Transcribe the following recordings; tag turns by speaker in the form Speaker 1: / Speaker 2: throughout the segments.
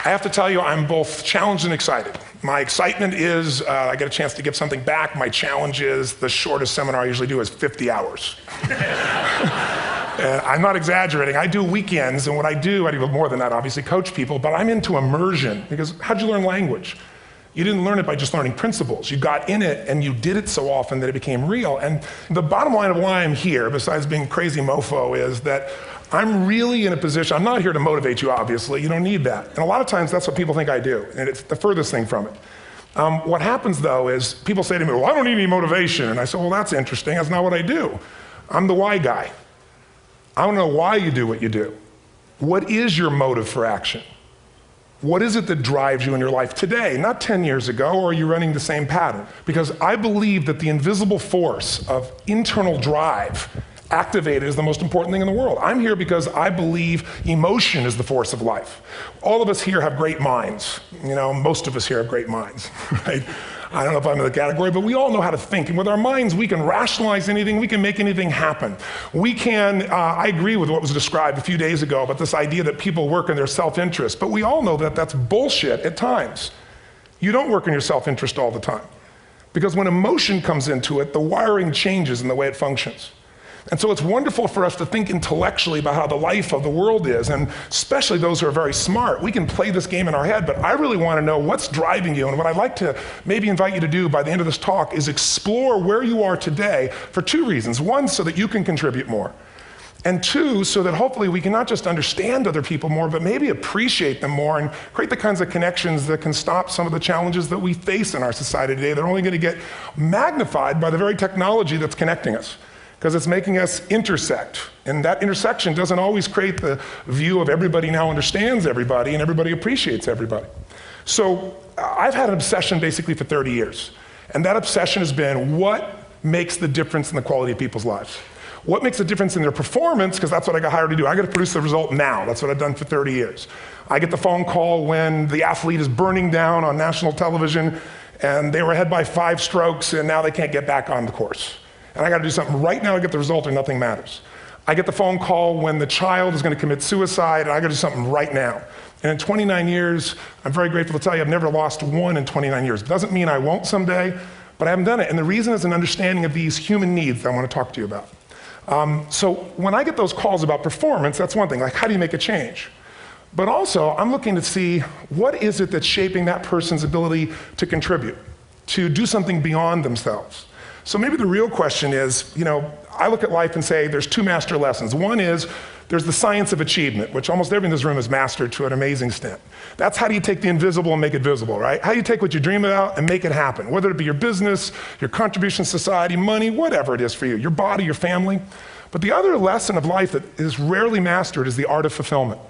Speaker 1: I have to tell you, I'm both challenged and excited. My excitement is I get a chance to give something back. My challenge is the shortest seminar I usually do is 50 hours. And I'm not exaggerating. I do weekends, and what I do more than that, obviously, coach people, but I'm into immersion, because how'd you learn language? You didn't learn it by just learning principles. You got in it, and you did it so often that it became real. And the bottom line of why I'm here, besides being crazy mofo, is that I'm really in a position, I'm not here to motivate you, obviously. You don't need that. And a lot of times, that's what people think I do, and it's the furthest thing from it. What happens, though, is people say to me, well, I don't need any motivation. And I say, well, that's interesting. That's not what I do. I'm the why guy. I want to know why you do what you do. What is your motive for action? What is it that drives you in your life today, not 10 years ago, or are you running the same pattern? Because I believe that the invisible force of internal drive activated is the most important thing in the world. I'm here because I believe emotion is the force of life. All of us here have great minds. You know, most of us here have great minds, right? I don't know if I'm in the category, but we all know how to think. And with our minds, we can rationalize anything. We can make anything happen. We can, I agree with what was described a few days ago about this idea that people work in their self-interest. But we all know that that's bullshit at times. You don't work in your self-interest all the time. Because when emotion comes into it, the wiring changes in the way it functions. And so it's wonderful for us to think intellectually about how the life of the world is, and especially those who are very smart. We can play this game in our head, but I really want to know what's driving you. And what I'd like to maybe invite you to do by the end of this talk is explore where you are today for two reasons. One, so that you can contribute more. And two, so that hopefully we can not just understand other people more, but maybe appreciate them more and create the kinds of connections that can stop some of the challenges that we face in our society today. They're only going to get magnified by the very technology that's connecting us, because it's making us intersect. And that intersection doesn't always create the view of everybody now understands everybody and everybody appreciates everybody. So I've had an obsession basically for 30 years. And that obsession has been what makes the difference in the quality of people's lives? What makes a difference in their performance? Because that's what I got hired to do. I got to produce the result now. That's what I've done for 30 years. I get the phone call when the athlete is burning down on national television and they were ahead by 5 strokes and now they can't get back on the course. And I got to do something right now to get the result or nothing matters. I get the phone call when the child is going to commit suicide, and I got to do something right now. And in 29 years, I'm very grateful to tell you I've never lost one in 29 years. It doesn't mean I won't someday, but I haven't done it. And the reason is an understanding of these human needs that I want to talk to you about. So when I get those calls about performance, that's one thing, like how do you make a change? But also, I'm looking to see what is it that's shaping that person's ability to contribute, to do something beyond themselves. So maybe the real question is, you know, I look at life and say there's 2 master lessons. One is there's the science of achievement, which almost everyone in this room has mastered to an amazing extent. That's how do you take the invisible and make it visible, right? How do you take what you dream about and make it happen, whether it be your business, your contribution to society, money, whatever it is for you, your body, your family. But the other lesson of life that is rarely mastered is the art of fulfillment.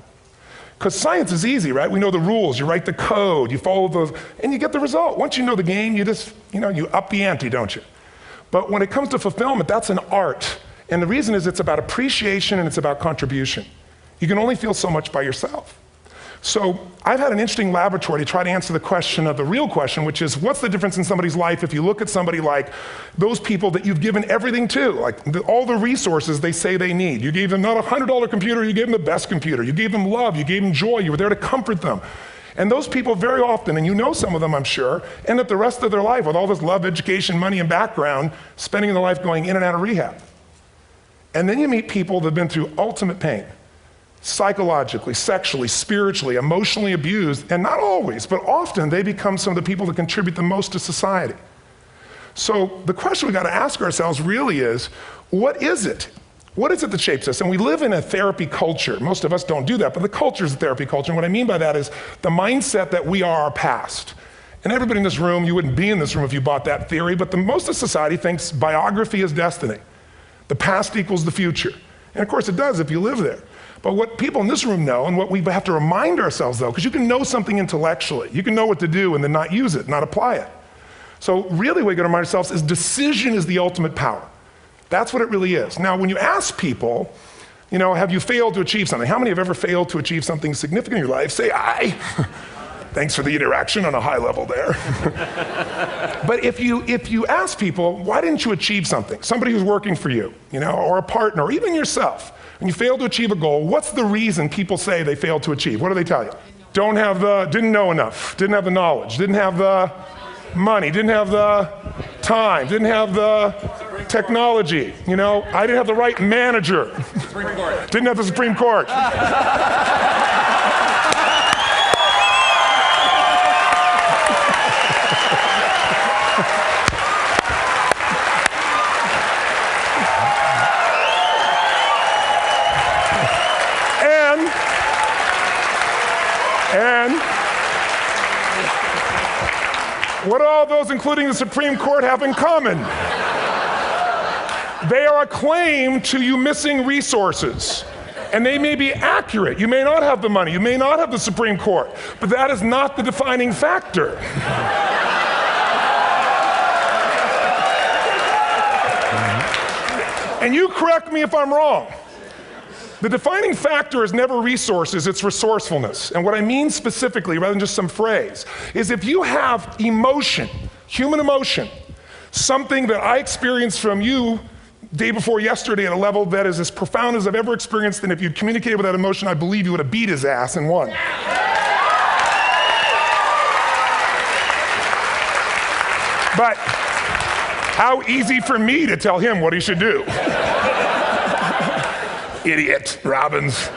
Speaker 1: Because science is easy, right? We know the rules, you write the code, you follow those, and you get the result. Once you know the game, you just, you up the ante, don't you? But when it comes to fulfillment, that's an art. And the reason is it's about appreciation and it's about contribution. You can only feel so much by yourself. So I've had an interesting laboratory to try to answer the question of the real question, which is what's the difference in somebody's life if you look at somebody like those people that you've given everything to, like all the resources they say they need. You gave them not a $100 computer, you gave them the best computer. You gave them love, you gave them joy, you were there to comfort them. And those people very often, and you know some of them I'm sure, end up the rest of their life with all this love, education, money, and background, spending their life going in and out of rehab. And then you meet people that have been through ultimate pain, psychologically, sexually, spiritually, emotionally abused, and not always, but often they become some of the people that contribute the most to society. So the question we got to ask ourselves really is, what is it? What is it that shapes us? And we live in a therapy culture. Most of us don't do that, but the culture is a therapy culture. And what I mean by that is the mindset that we are our past. And everybody in this room, you wouldn't be in this room if you bought that theory, but most of society thinks biography is destiny. The past equals the future. And of course it does if you live there. But what people in this room know, and what we have to remind ourselves though, because you can know something intellectually, you can know what to do and then not use it, not apply it. So really what we got to remind ourselves is decision is the ultimate power. That's what it really is. Now, when you ask people, have you failed to achieve something? How many have ever failed to achieve something significant in your life? Say, I. Thanks for the interaction on a high level there. But if you ask people, why didn't you achieve something? Somebody who's working for you, or a partner, or even yourself, and you failed to achieve a goal, what's the reason people say they failed to achieve? What do they tell you? didn't know enough, didn't have the knowledge, didn't have the money, didn't have the time, didn't have the technology, you know, I didn't have the right manager, didn't have the Supreme Court. And what do all those, including the Supreme Court, have in common? They are a claim to you missing resources. And they may be accurate. You may not have the money. You may not have the Supreme Court. But that is not the defining factor. And you correct me if I'm wrong. The defining factor is never resources, it's resourcefulness. And what I mean specifically, rather than just some phrase, is if you have emotion, human emotion, something that I experienced from you day before yesterday at a level that is as profound as I've ever experienced, and if you'd communicated with that emotion, I believe you would have beat his ass and won. But how easy for me to tell him what he should do. Idiot, Robbins.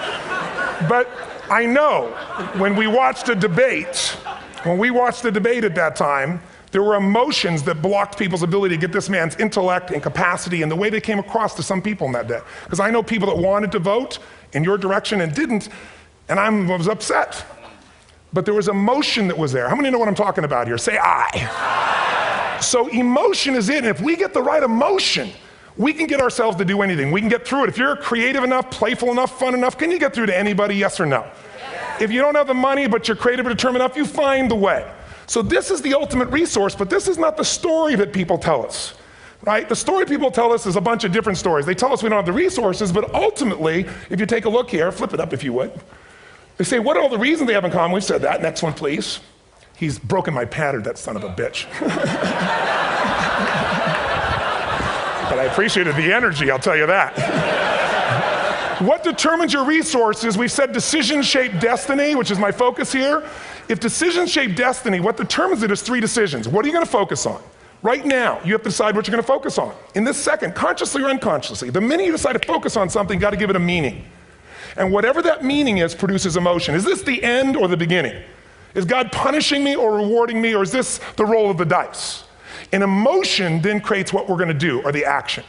Speaker 1: But I know when we watched a debate, at that time, there were emotions that blocked people's ability to get this man's intellect and capacity and the way they came across to some people in that day. Because I know people that wanted to vote in your direction and didn't, and I was upset. But there was emotion that was there. How many know what I'm talking about here? Say I. So emotion is it, and if we get the right emotion, we can get ourselves to do anything. We can get through it. If you're creative enough, playful enough, fun enough, can you get through to anybody, yes or no? Yes. If you don't have the money, but you're creative and determined enough, you find the way. So this is the ultimate resource, but this is not the story that people tell us, right? The story people tell us is a bunch of different stories. They tell us we don't have the resources, but ultimately, if you take a look here, flip it up if you would. They say, what are all the reasons they have in common? We've said that. Next one, please. He's broken my pattern, that son of a bitch. But I appreciated the energy, I'll tell you that. What determines your resources? We've said decisions shape destiny, which is my focus here. If decisions shape destiny, what determines it is 3 decisions. What are you going to focus on? Right now, you have to decide what you're going to focus on. In this second, consciously or unconsciously, the minute you decide to focus on something, you got to give it a meaning. And whatever that meaning is produces emotion. Is this the end or the beginning? Is God punishing me or rewarding me, or is this the roll of the dice? And emotion then creates what we're going to do, or the action.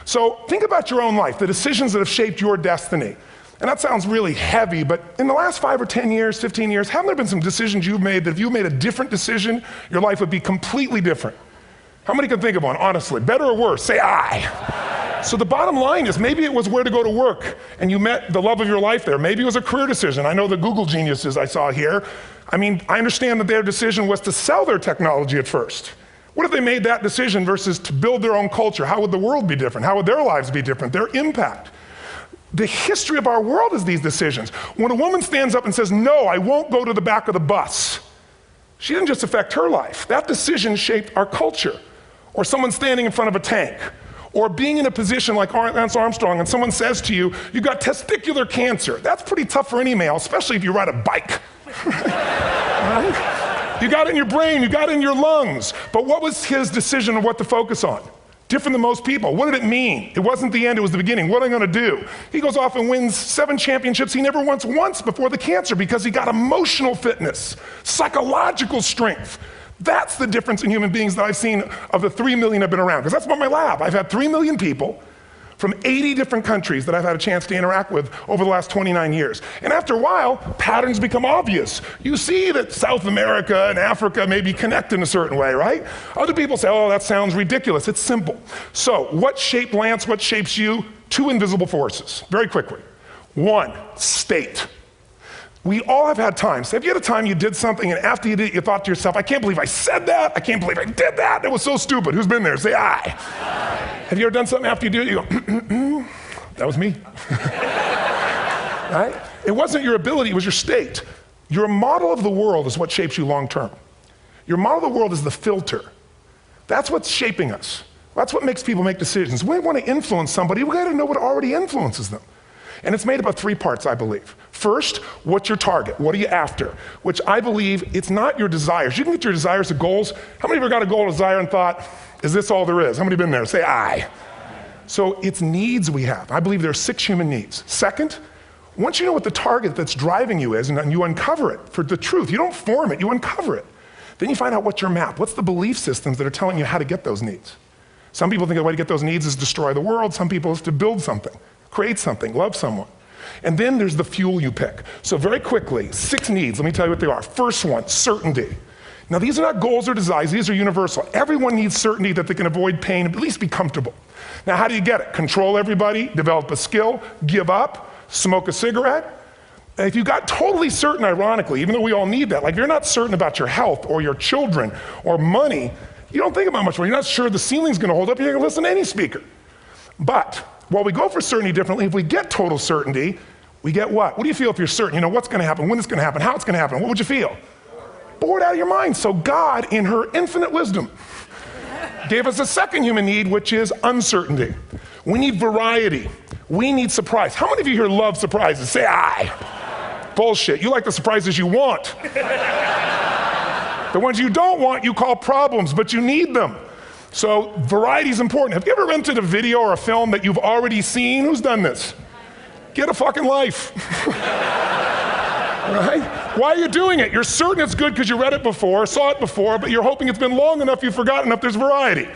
Speaker 1: So think about your own life, the decisions that have shaped your destiny. And that sounds really heavy, but in the last 5 or 10 years, 15 years, haven't there been some decisions you've made that if you made a different decision, your life would be completely different? How many can think of one, honestly? Better or worse? Say I. So the bottom line is maybe it was where to go to work and you met the love of your life there. Maybe it was a career decision. I know the Google geniuses I saw here. I mean, I understand that their decision was to sell their technology at first. What if they made that decision versus to build their own culture? How would the world be different? How would their lives be different? Their impact. The history of our world is these decisions. When a woman stands up and says, no, I won't go to the back of the bus, she didn't just affect her life. That decision shaped our culture. Or someone standing in front of a tank. Or being in a position like Lance Armstrong and someone says to you, you've got testicular cancer. That's pretty tough for any male, especially if you ride a bike. Right? You got it in your brain, you got it in your lungs. But what was his decision of what to focus on? Different than most people. What did it mean? It wasn't the end, it was the beginning. What am I going to do? He goes off and wins 7 championships he never won once before the cancer because he got emotional fitness, psychological strength. That's the difference in human beings that I've seen of the 3 million I've been around. Because that's what my lab. I've had 3 million people from 80 different countries that I've had a chance to interact with over the last 29 years. And after a while, patterns become obvious. You see that South America and Africa maybe connect in a certain way, right? Other people say, oh, that sounds ridiculous. It's simple. So what shaped Lance, what shapes you? 2 invisible forces, very quickly. 1, state. We all have had times. Have you had a time you did something and after you did it, you thought to yourself, I can't believe I said that. I can't believe I did that. That was so stupid. Who's been there? Say I. Have you ever done something after you do it, you go, that was me. Right? It wasn't your ability, it was your state. Your model of the world is what shapes you long term. Your model of the world is the filter. That's what's shaping us. That's what makes people make decisions. When we want to influence somebody, we got to know what already influences them. And it's made up of 3 parts, I believe. First, what's your target? What are you after? Which I believe it's not your desires. You can get your desires to goals. How many of you got a goal or desire and thought, is this all there is? How many have been there? Say aye. So it's needs we have. I believe there are 6 human needs. Second, once you know what the target that's driving you is and you uncover it for the truth, you don't form it, you uncover it. Then you find out what's your map. What's the belief systems that are telling you how to get those needs? Some people think the way to get those needs is destroy the world. Some people is to build something, create something, love someone. And then there's the fuel you pick. So very quickly, 6 needs, let me tell you what they are. First one, certainty. Now these are not goals or desires, these are universal. Everyone needs certainty that they can avoid pain and at least be comfortable. Now how do you get it? Control everybody, develop a skill, give up, smoke a cigarette. If you got totally certain, ironically, even though we all need that, like if you're not certain about your health or your children or money, you don't think about much more. You're not sure the ceiling's gonna hold up, you're gonna listen to any speaker. But while we go for certainty differently, if we get total certainty, we get what? What do you feel if you're certain? You know what's gonna happen, when it's gonna happen, how it's gonna happen, what would you feel? Bored out of your mind. So God, in her infinite wisdom, gave us a second human need, which is uncertainty. We need variety. We need surprise. How many of you here love surprises? Say aye. Bullshit. You like the surprises you want. The ones you don't want, you call problems, but you need them. So variety is important. Have you ever rented a video or a film that you've already seen? Who's done this? Get a fucking life. Right? Why are you doing it? You're certain it's good because you read it before, saw it before, but you're hoping it's been long enough you've forgotten enough there's variety.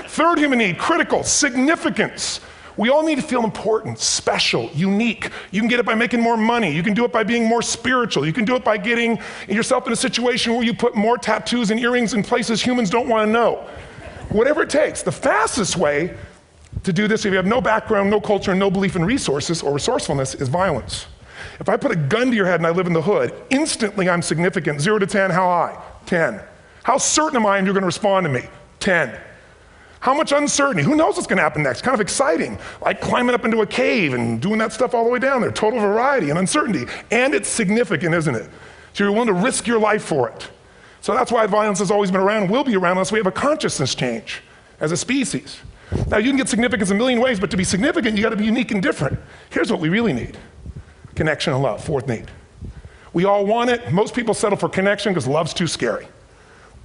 Speaker 1: Third human need, critical, significance. We all need to feel important, special, unique. You can get it by making more money. You can do it by being more spiritual. You can do it by getting yourself in a situation where you put more tattoos and earrings in places humans don't want to know. Whatever it takes. The fastest way to do this, if you have no background, no culture, and no belief in resources or resourcefulness, is violence. If I put a gun to your head and I live in the hood, instantly I'm significant. 0 to 10, how high? 10. How certain am I you're going to respond to me? 10. How much uncertainty? Who knows what's going to happen next? Kind of exciting, like climbing up into a cave and doing that stuff all the way down there. Total variety and uncertainty. And it's significant, isn't it? So you're willing to risk your life for it. So that's why violence has always been around and will be around unless we have a consciousness change as a species. Now you can get significance a million ways, but to be significant, you got to be unique and different. Here's what we really need. Connection and love, fourth need. We all want it. Most people settle for connection because love's too scary.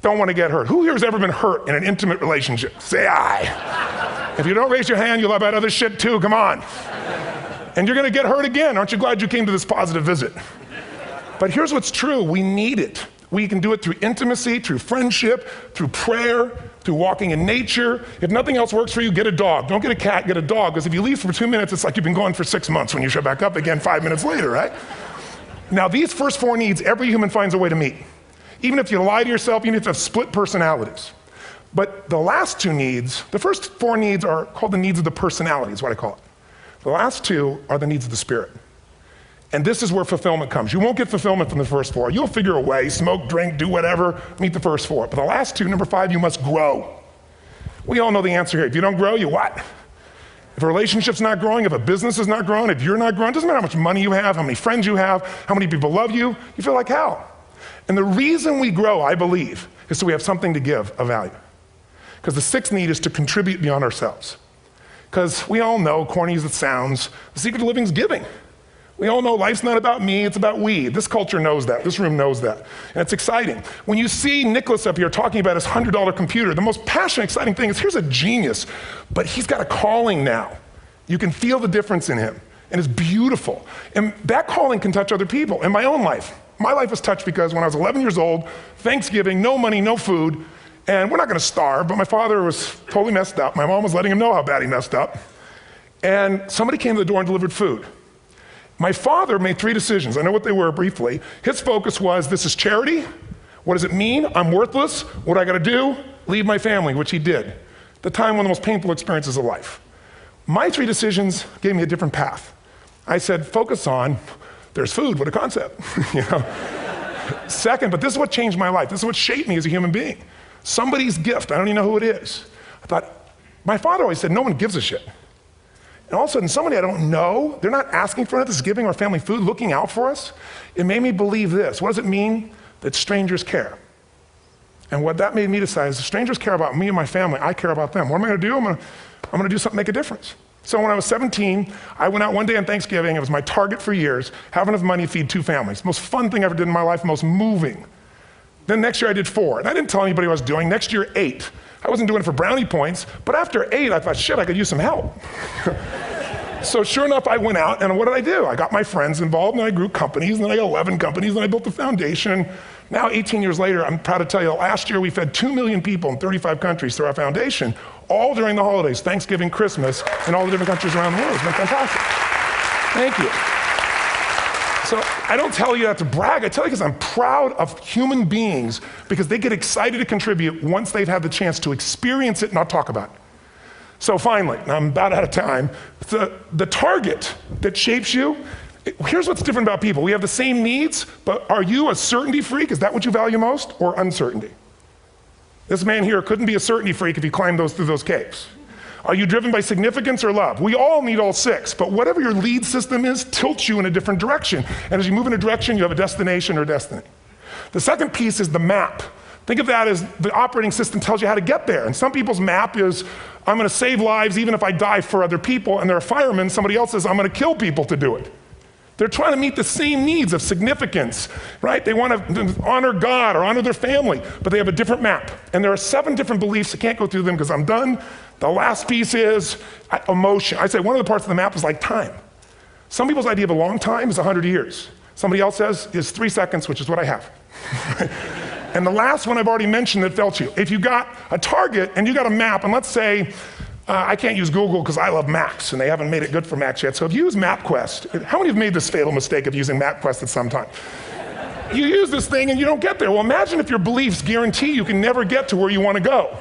Speaker 1: Don't want to get hurt. Who here has ever been hurt in an intimate relationship? Say aye. If you don't raise your hand, you'll have about other shit too, come on. And you're going to get hurt again. Aren't you glad you came to this positive visit? But here's what's true, we need it. We can do it through intimacy, through friendship, through prayer, through walking in nature. If nothing else works for you, get a dog. Don't get a cat, get a dog, because if you leave for 2 minutes, it's like you've been gone for 6 months when you show back up again 5 minutes later, right? Now these first 4 needs, every human finds a way to meet. Even if you lie to yourself, even if you have split personalities. But the last 2 needs, the first 4 needs are called the needs of the personality, is what I call it. The last 2 are the needs of the spirit. And this is where fulfillment comes. You won't get fulfillment from the first 4. You'll figure a way, smoke, drink, do whatever, meet the first 4. But the last 2, number 5, you must grow. We all know the answer here. If you don't grow, you what? If a relationship's not growing, if a business is not growing, if you're not growing, it doesn't matter how much money you have, how many friends you have, how many people love you, you feel like hell. And the reason we grow, I believe, is so we have something to give of value. Because the 6th need is to contribute beyond ourselves. Because we all know, corny as it sounds, the secret of living is giving. We all know life's not about me, it's about we. This culture knows that, this room knows that. And it's exciting. When you see Nicholas up here talking about his $100 computer, the most passionate, exciting thing is here's a genius, but he's got a calling now. You can feel the difference in him, and it's beautiful. And that calling can touch other people. In my own life, my life was touched because when I was 11 years old, Thanksgiving, no money, no food, and we're not gonna starve, but my father was totally messed up. My mom was letting him know how bad he messed up. And somebody came to the door and delivered food. My father made 3 decisions. I know what they were briefly. His focus was, this is charity. What does it mean? I'm worthless. What do I gotta do? Leave my family, which he did. At the time, one of the most painful experiences of life. My 3 decisions gave me a different path. I said, focus on, there's food, what a concept. You know? Second, but this is what changed my life. This is what shaped me as a human being. Somebody's gift, I don't even know who it is. I thought, my father always said, no one gives a shit. And all of a sudden, somebody I don't know, they're not asking for it, this is giving our family food, looking out for us. It made me believe this. What does it mean? That strangers care. And what that made me decide is if strangers care about me and my family, I care about them. What am I gonna do? I'm gonna do something to make a difference. So when I was 17, I went out one day on Thanksgiving. It was my target for years, have enough money to feed 2 families. Most fun thing I ever did in my life, most moving. Then next year I did 4, and I didn't tell anybody what I was doing. Next year, 8. I wasn't doing it for brownie points, but after 8, I thought, shit, I could use some help. So sure enough, I went out, and what did I do? I got my friends involved, and I grew companies, and then I got 11 companies, and I built a foundation. Now, 18 years later, I'm proud to tell you, last year we fed 2 million people in 35 countries through our foundation, all during the holidays, Thanksgiving, Christmas, in all the different countries around the world. It's been fantastic. Thank you. So I don't tell you that to brag, I tell you because I'm proud of human beings because they get excited to contribute once they've had the chance to experience it, not talk about it. So finally, I'm about out of time, the target that shapes you, here's what's different about people. We have the same needs, but are you a certainty freak? Is that what you value most, or uncertainty? This man here couldn't be a certainty freak if he climbed through those caves. Are you driven by significance or love? We all need all 6, but whatever your lead system is tilts you in a different direction. And as you move in a direction, you have a destination or destiny. The second piece is the map. Think of that as the operating system tells you how to get there. And some people's map is, I'm gonna save lives even if I die for other people, and they're a fireman. Somebody else says, I'm gonna kill people to do it. They're trying to meet the same needs of significance, right? They want to honor God or honor their family, but they have a different map. And there are 7 different beliefs. I can't go through them because I'm done. The last piece is emotion. I say one of the parts of the map is like time. Some people's idea of a long time is 100 years. Somebody else says is 3 seconds, which is what I have. And the last one I've already mentioned that felt you. If you got a target and you got a map, and let's say, I can't use Google because I love Macs, and they haven't made it good for Macs yet. So if you use MapQuest, how many have made this fatal mistake of using MapQuest at some time? You use this thing and you don't get there. Well, imagine if your beliefs guarantee you can never get to where you want to go.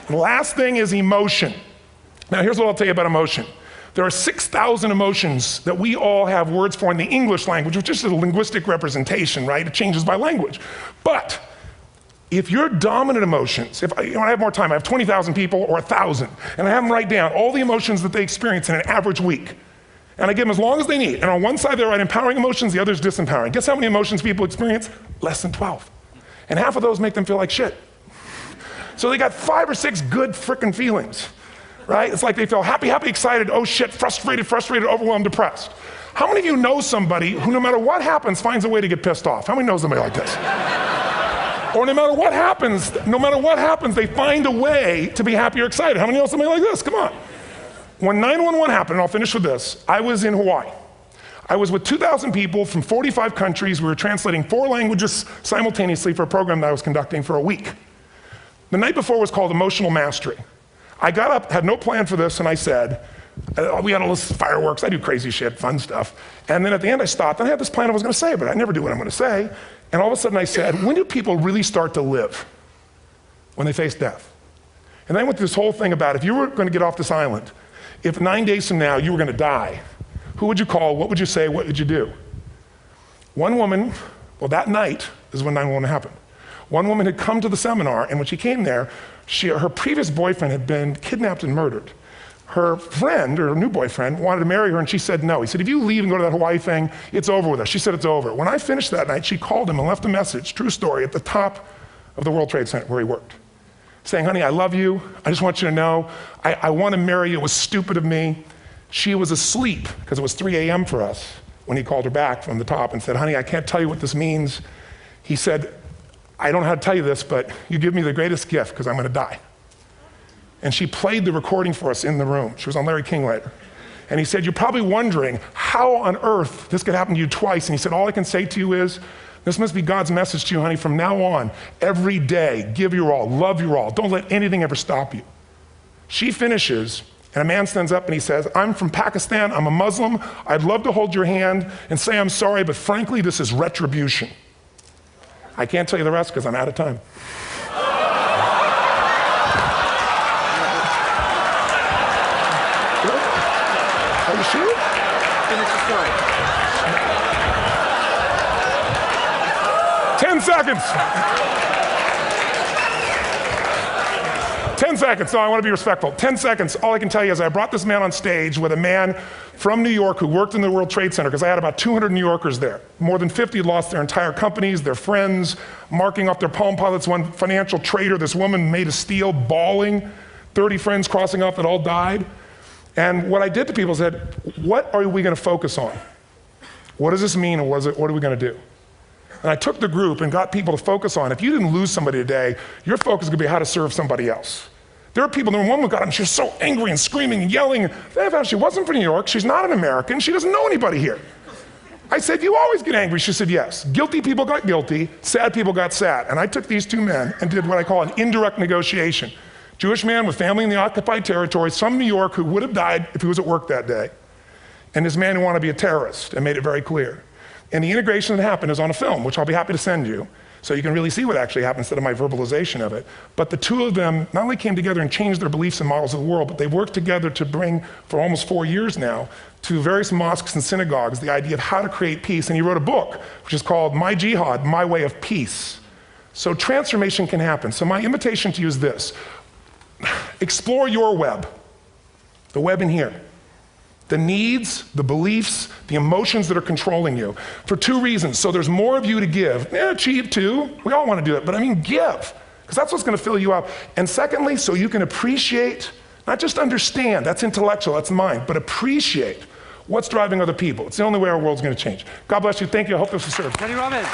Speaker 1: The last thing is emotion. Now here's what I'll tell you about emotion. There are 6,000 emotions that we all have words for in the English language, which is just a linguistic representation, right? It changes by language. But if your dominant emotions, if I have more time, I have 20,000 people or 1,000, and I have them write down all the emotions that they experience in an average week. And I give them as long as they need. And on one side they write empowering emotions, the other is disempowering. Guess how many emotions people experience? Less than 12. And half of those make them feel like shit. So they got 5 or 6 good frickin' feelings, right? It's like they feel happy, happy, excited, oh shit, frustrated, overwhelmed, depressed. How many of you know somebody who no matter what happens finds a way to get pissed off? How many know somebody like this? Or no matter what happens, they find a way to be happy or excited. How many know somebody like this? Come on. When 9/11 happened, and I'll finish with this, I was in Hawaii. I was with 2,000 people from 45 countries. We were translating 4 languages simultaneously for a program that I was conducting for a week. The night before was called Emotional Mastery. I got up, had no plan for this, and I said, we had all this fireworks, I do crazy shit, fun stuff. And then at the end I stopped, and I had this plan I was gonna say, but I never do what I'm gonna say. And all of a sudden I said, when do people really start to live? When they face death. And then I went through this whole thing about if you were gonna get off this island, if 9 days from now you were gonna die, who would you call, what would you say, what would you do? One woman, well that night is when 9/11 happened. One woman had come to the seminar, and when she came there, her previous boyfriend had been kidnapped and murdered. Her friend, or her new boyfriend, wanted to marry her, and she said no. He said, if you leave and go to that Hawaii thing, it's over with us. She said it's over. When I finished that night, she called him and left a message, true story, at the top of the World Trade Center where he worked, saying, honey, I love you. I just want you to know, I want to marry you. It was stupid of me. She was asleep, because it was 3 a.m. for us, when he called her back from the top and said, honey, I can't tell you what this means. He said, I don't know how to tell you this, but you give me the greatest gift because I'm going to die. And she played the recording for us in the room. She was on Larry King later. And he said, you're probably wondering how on earth this could happen to you twice. And he said, all I can say to you is, this must be God's message to you, honey. From now on, every day, give your all, love your all. Don't let anything ever stop you. She finishes, and a man stands up and he says, I'm from Pakistan, I'm a Muslim. I'd love to hold your hand and say I'm sorry, but frankly, this is retribution. I can't tell you the rest because I'm out of time. Are you sure? Finish the story. 10 seconds. 10 seconds, no, I want to be respectful. 10 seconds, all I can tell you is I brought this man on stage with a man from New York who worked in the World Trade Center, because I had about 200 New Yorkers there. More than 50 lost their entire companies, their friends, marking off their Palm Pilots. One financial trader, this woman made of steel, bawling, 30 friends crossing off that all died. And what I did to people is said, what are we going to focus on? What does this mean, and what are we going to do? And I took the group and got people to focus on, if you didn't lose somebody today, your focus is going to be how to serve somebody else. There are people, one woman got up and she was so angry and screaming and yelling. And they found she wasn't from New York, she's not an American, she doesn't know anybody here. I said, you always get angry? She said, yes. Guilty people got guilty, sad people got sad. And I took these two men and did what I call an indirect negotiation. Jewish man with family in the occupied territories from New York who would have died if he was at work that day. And this man who wanted to be a terrorist and made it very clear. And the integration that happened is on a film, which I'll be happy to send you, so you can really see what actually happened instead of my verbalization of it. But the two of them not only came together and changed their beliefs and models of the world, but they've worked together to bring, for almost 4 years now, to various mosques and synagogues, the idea of how to create peace. And he wrote a book, which is called My Jihad, My Way of Peace. So transformation can happen. So my invitation to you is this. Explore your web, the web in here. The needs, the beliefs, the emotions that are controlling you, for two reasons. So there's more of you to give. Achieve too, we all want to do it, but I mean give, because that's what's going to fill you up. And secondly, so you can appreciate, not just understand, that's intellectual, that's mind, but appreciate what's driving other people. It's the only way our world's going to change. God bless you, thank you, I hope this will serve.
Speaker 2: Tony Robbins.